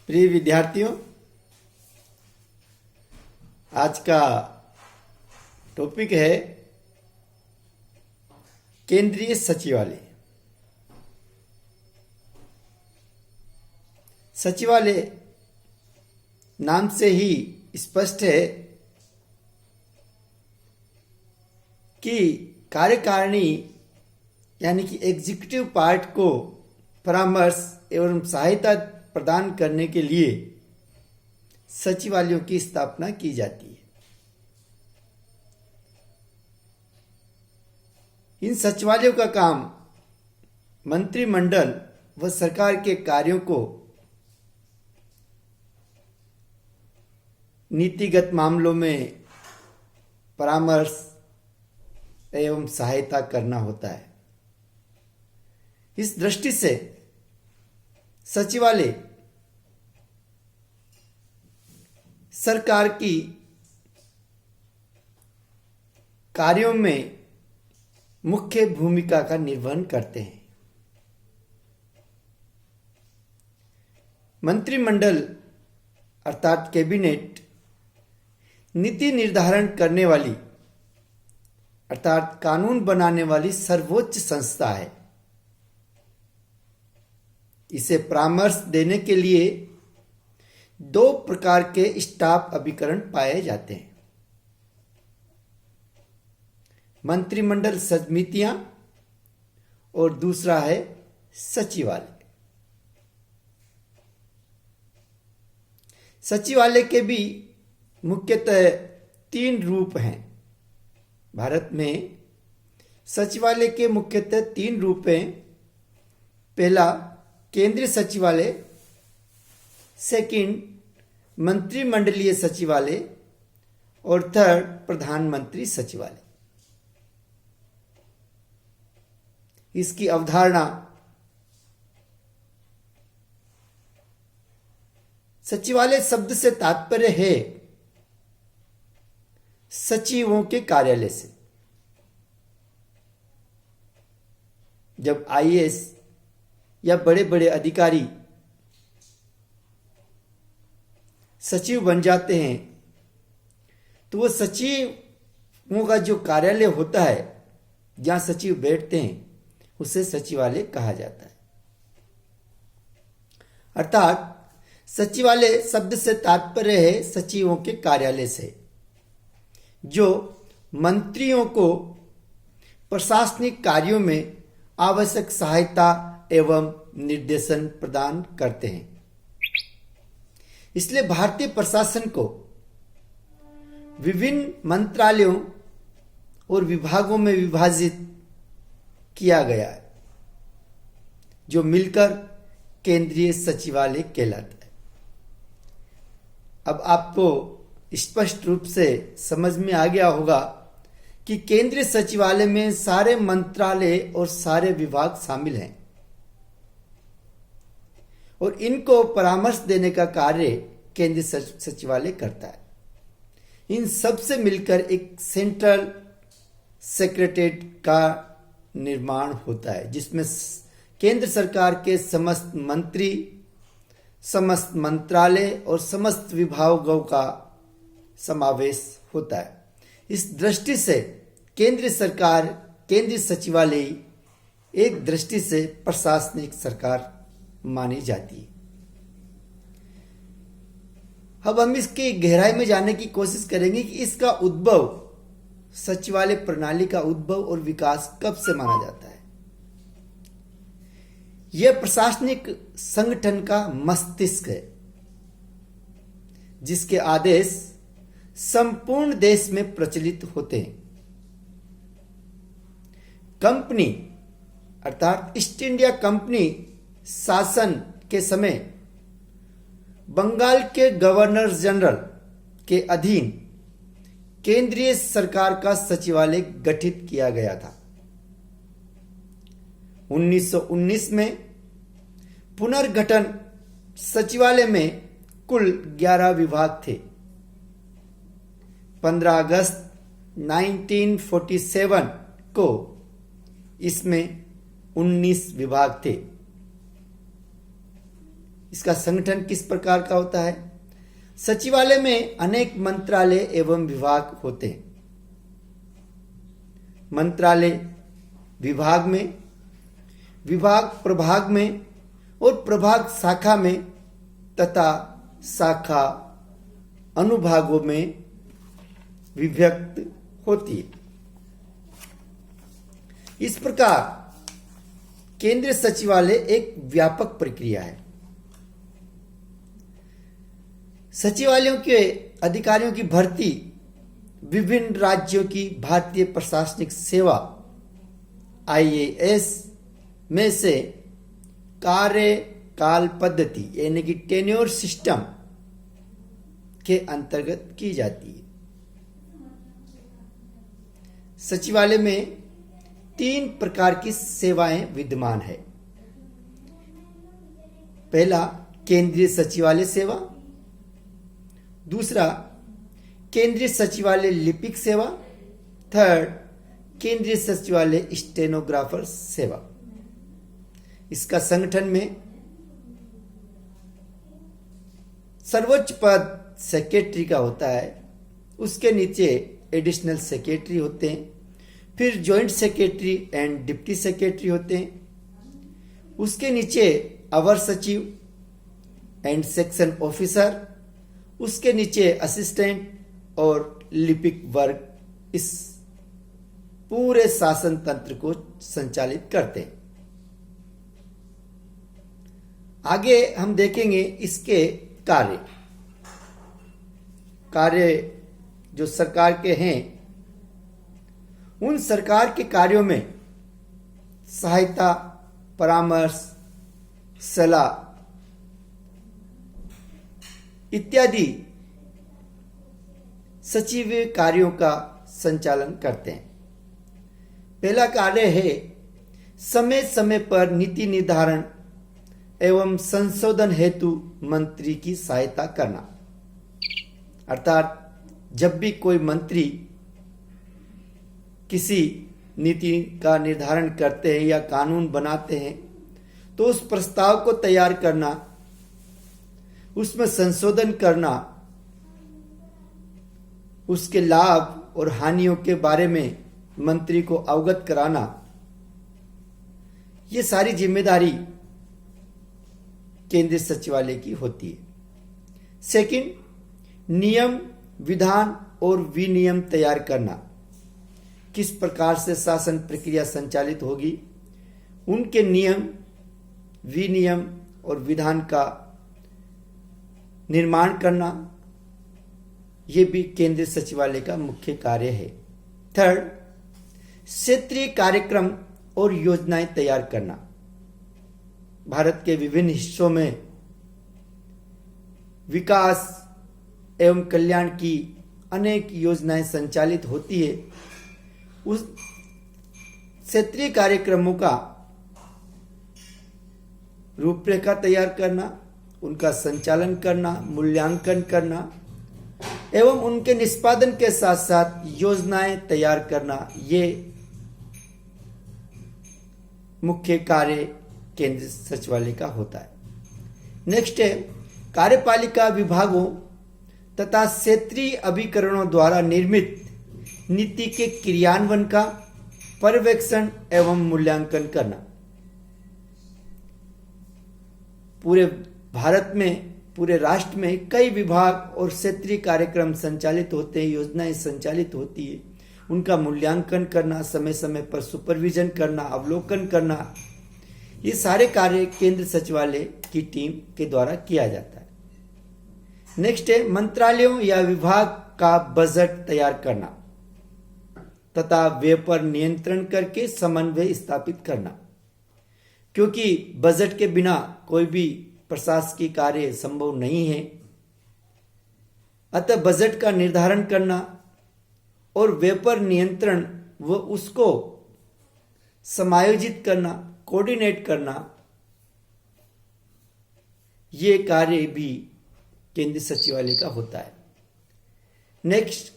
प्रिय विद्यार्थियों, आज का टॉपिक है केंद्रीय सचिवालय। सचिवालय नाम से ही स्पष्ट है कि कार्यकारिणी यानी कि एग्जीक्यूटिव पार्ट को परामर्श एवं सहायता प्रदान करने के लिए सचिवालयों की स्थापना की जाती है। इन सचिवालयों का काम मंत्रिमंडल व सरकार के कार्यों को नीतिगत मामलों में परामर्श एवं सहायता करना होता है। इस दृष्टि से सचिवालय सरकार की कार्यों में मुख्य भूमिका का निर्वहन करते हैं। मंत्रिमंडल अर्थात कैबिनेट नीति निर्धारण करने वाली अर्थात कानून बनाने वाली सर्वोच्च संस्था है। इसे परामर्श देने के लिए दो प्रकार के स्टाफ अभिकरण पाए जाते हैं: मंत्रिमंडल समितियां और दूसरा है सचिवालय। सचिवालय के भी मुख्यतः तीन रूप हैं। भारत में सचिवालय के मुख्यतः तीन रूप हैं। पहला केंद्रीय सचिवालय, सेकंड मंत्रिमंडलीय सचिवालय और थर्ड प्रधानमंत्री सचिवालय। इसकी अवधारणा सचिवालय शब्द से तात्पर्य है सचिवों के कार्यालय से। जब आईएएस या बड़े बड़े अधिकारी सचिव बन जाते हैं तो वो सचिवों का जो कार्यालय होता है, जहां सचिव बैठते हैं, उसे सचिवालय कहा जाता है। अर्थात सचिवालय शब्द से तात्पर्य है सचिवों के कार्यालय से, जो मंत्रियों को प्रशासनिक कार्यों में आवश्यक सहायता एवं निर्देशन प्रदान करते हैं। इसलिए भारतीय प्रशासन को विभिन्न मंत्रालयों और विभागों में विभाजित किया गया है, जो मिलकर केंद्रीय सचिवालय कहलाता है। अब आपको स्पष्ट रूप से समझ में आ गया होगा कि केंद्रीय सचिवालय में सारे मंत्रालय और सारे विभाग शामिल हैं और इनको परामर्श देने का कार्य केंद्रीय सचिवालय करता है। इन सब से मिलकर एक सेंट्रल सेक्रेटेरिएट का निर्माण होता है, जिसमें केंद्र सरकार के समस्त मंत्री, समस्त मंत्रालय और समस्त विभागों का समावेश होता है। इस दृष्टि से केंद्रीय सरकार, केंद्रीय सचिवालय एक दृष्टि से प्रशासनिक सरकार मानी जाती है। अब हम इसकी गहराई में जानने की कोशिश करेंगे कि इसका उद्भव, सचिवालय प्रणाली का उद्भव और विकास कब से माना जाता है। यह प्रशासनिक संगठन का मस्तिष्क है, जिसके आदेश संपूर्ण देश में प्रचलित होते हैं। कंपनी अर्थात ईस्ट इंडिया कंपनी शासन के समय बंगाल के गवर्नर जनरल के अधीन केंद्रीय सरकार का सचिवालय गठित किया गया था। 1919 में पुनर्गठन सचिवालय में कुल 11 विभाग थे। 15 अगस्त 1947 को इसमें 19 विभाग थे। इसका संगठन किस प्रकार का होता है? सचिवालय में अनेक मंत्रालय एवं विभाग होते हैं। मंत्रालय विभाग में, विभाग प्रभाग में और प्रभाग शाखा में तथा शाखा अनुभागों में विभक्त होती है। इस प्रकार केंद्रीय सचिवालय एक व्यापक प्रक्रिया है। सचिवालयों के अधिकारियों की भर्ती विभिन्न राज्यों की भारतीय प्रशासनिक सेवा IAS में से कार्यकाल पद्धति यानी कि टेन्योर सिस्टम के अंतर्गत की जाती है। सचिवालय में 3 प्रकार की सेवाएं विद्यमान है। पहला, केंद्रीय सचिवालय सेवा। दूसरा, केंद्रीय सचिवालय लिपिक सेवा। थर्ड, केंद्रीय सचिवालय स्टेनोग्राफर सेवा। इसका संगठन में सर्वोच्च पद सेक्रेटरी का होता है, उसके नीचे एडिशनल सेक्रेटरी होते हैं, फिर joint secretary and deputy secretary होते हैं, उसके नीचे अवर सचिव एंड सेक्शन ऑफिसर, उसके नीचे असिस्टेंट और लिपिक वर्ग इस पूरे शासन तंत्र को संचालित करते हैं। आगे हम देखेंगे इसके कार्य जो सरकार के हैं, उन सरकार के कार्यों में सहायता, परामर्श, सलाह इत्यादि सचिवीय कार्यों का संचालन करते हैं। पहला कार्य है समय समय पर नीति निर्धारण एवं संशोधन हेतु मंत्री की सहायता करना। अर्थात जब भी कोई मंत्री किसी नीति का निर्धारण करते हैं या कानून बनाते हैं तो उस प्रस्ताव को तैयार करना, उसमें संशोधन करना, उसके लाभ और हानियों के बारे में मंत्री को अवगत कराना, ये सारी जिम्मेदारी केंद्रीय सचिवालय की होती है। सेकंड, नियम, विधान और विनियम तैयार करना। किस प्रकार से शासन प्रक्रिया संचालित होगी, उनके नियम, विनियम और विधान का निर्माण करना, यह भी केंद्रीय सचिवालय का मुख्य कार्य है। थर्ड, क्षेत्रीय कार्यक्रम और योजनाएं तैयार करना। भारत के विभिन्न हिस्सों में विकास एवं कल्याण की अनेक योजनाएं संचालित होती है। उस क्षेत्रीय कार्यक्रमों का रूपरेखा तैयार करना, उनका संचालन करना, मूल्यांकन करना एवं उनके निष्पादन के साथ साथ योजनाएं तैयार करना, ये मुख्य कार्य केंद्रीय सचिवालय का होता है। नेक्स्ट है कार्यपालिका विभागों तथा क्षेत्रीय अभिकरणों द्वारा निर्मित नीति के क्रियान्वयन का पर्यवेक्षण एवं मूल्यांकन करना। पूरे भारत में, पूरे राष्ट्र में कई विभाग और क्षेत्रीय कार्यक्रम संचालित होते हैं, योजनाएं संचालित होती है, उनका मूल्यांकन करना, समय समय पर सुपरविजन करना, अवलोकन करना, ये सारे कार्य केंद्र सचिवालय की टीम के द्वारा किया जाता है। नेक्स्ट है मंत्रालयों या विभाग का बजट तैयार करना तथा व्यय पर नियंत्रण करके समन्वय स्थापित करना, क्योंकि बजट के बिना कोई भी प्रशासकीय कार्य संभव नहीं है। अतः बजट का निर्धारण करना और व्यय पर नियंत्रण व उसको समायोजित करना, कोऑर्डिनेट करना, ये कार्य भी केंद्रीय सचिवालय का होता है। नेक्स्ट,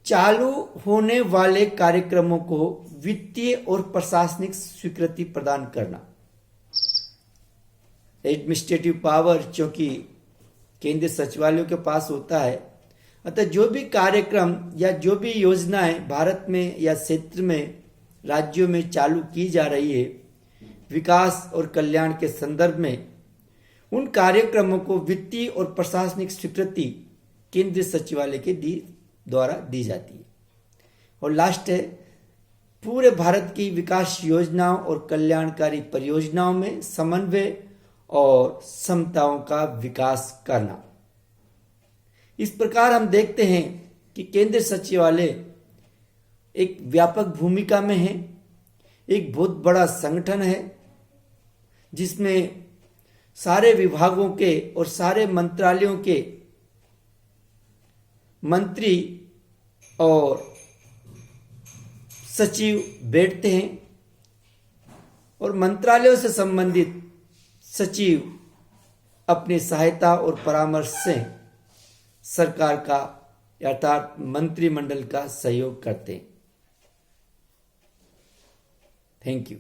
चालू होने वाले कार्यक्रमों को वित्तीय और प्रशासनिक स्वीकृति प्रदान करना। एडमिनिस्ट्रेटिव पावर चूंकि केंद्रीय सचिवालयों के पास होता है, अतः जो भी कार्यक्रम या जो भी योजनाएं भारत में या क्षेत्र में राज्यों में चालू की जा रही है विकास और कल्याण के संदर्भ में, उन कार्यक्रमों को वित्तीय और प्रशासनिक स्वीकृति केंद्रीय सचिवालय के द्वारा दी जाती है। और लास्ट है, पूरे भारत की विकास योजनाओं और कल्याणकारी परियोजनाओं में समन्वय और क्षमताओं का विकास करना। इस प्रकार हम देखते हैं कि केंद्रीय सचिवालय एक व्यापक भूमिका में है, एक बहुत बड़ा संगठन है जिसमें सारे विभागों के और सारे मंत्रालयों के मंत्री और सचिव बैठते हैं और मंत्रालयों से संबंधित सचिव अपनी सहायता और परामर्श से सरकार का अर्थात मंत्रिमंडल का सहयोग करते हैं। Thank you.